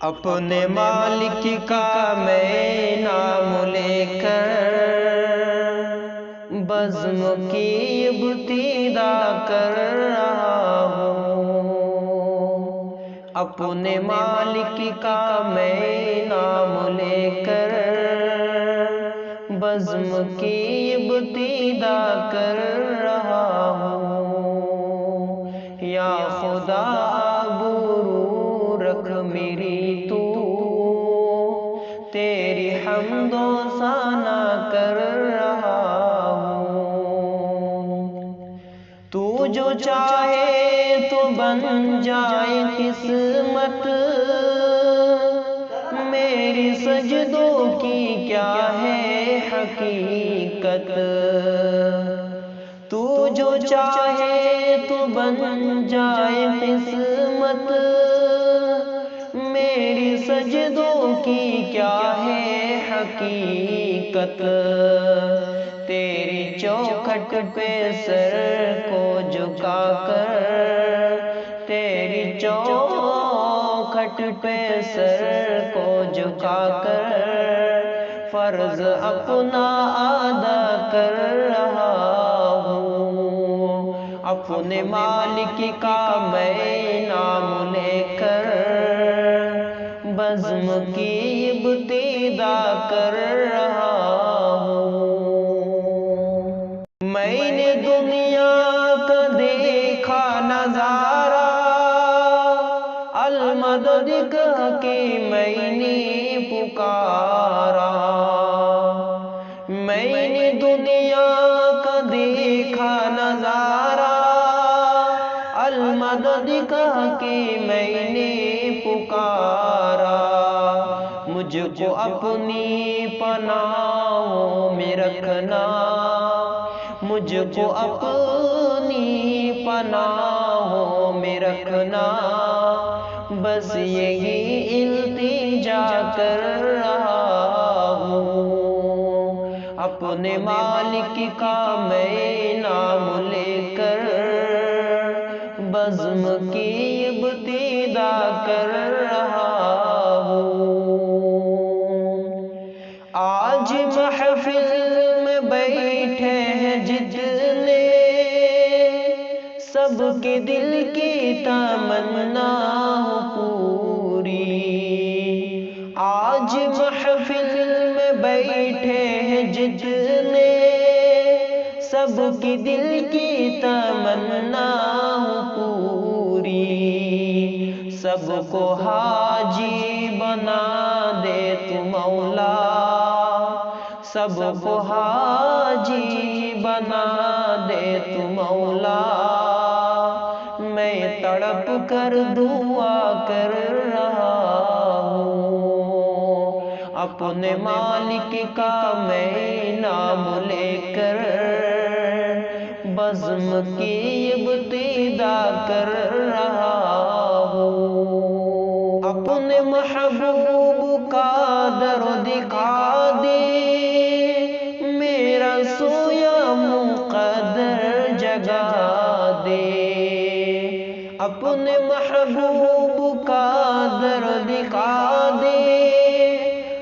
اپنے مالک کا میں نام لے کر بزم کی ابتدا کر رہا ہوں۔ اپنے مالک کا میں نام لے کر بزم کی ابتدا کر رہا ہوں۔ یا خدا آبرو رکھ میری تو تیری حمد و ثنا کر رہا ہوں۔ تو جو چاہے تو بن جائے قسمت، میری سجدوں کی کیا ہے حقیقت۔ تو جو چاہے تو بن جائے قسمت، میری سجدوں کی کیا ہے حقیقت۔ تیری چوکھٹ پہ سر کو جھکا کر، تیری چوکھٹ پہ سر کو جھکا کر فرض اپنا ادا کر رہا ہوں۔ اپنے مالک کا میں نام لے کر بزم کی ابتدا کر رہا ہوں۔ میں نے دنیا کا دیکھا نظارہ، المدد کہہ کے میں نے پکارا۔ میں نے دنیا کا دیکھا نظارہ، المدد کہہ کے میں نے پکارا۔ مجھ کو اپنی پناہوں میں رکھنا، مجھ کو اپنی پناہوں میں رکھنا، بس یہی التجا کر رہا ہوں۔ اپنے مالک کا میں نام لے کر بزم کی ابتدا کر رہا ہوں۔ آج محفل میں بیٹھے ہیں جتنے، سب کے دل کی تمنا ہو پوری۔ آج محفل میں بیٹھے ہیں جتنے، سب کی دل کی تمنا ہو پوری۔ سب کو حاجی بنا دے تو مولا، سب کو حاجی بنا دے تو مولا۔ میں تڑپ کر دعا کر رہا ہوں۔ اپنے مالک کا میں نام لے کر بزم کی ابتدا کر رہا ہوں۔ اپنے محبوب کا در دکھا دے، میرا سویا مقدر جگا دے۔ اپنے محبوب کا در دکھا دے،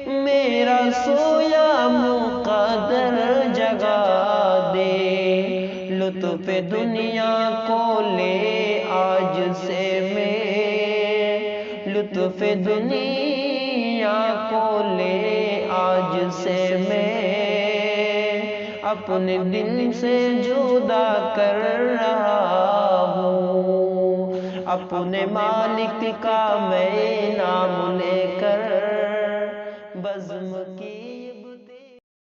میرا سویا مقدر جگا دے۔ لطف دنیا کو لے آج سے میں، لطف دنیا کو لے آج سے میں، اپنے دل سے جدا کر رہا ہوں۔ اپنے مالک کا میں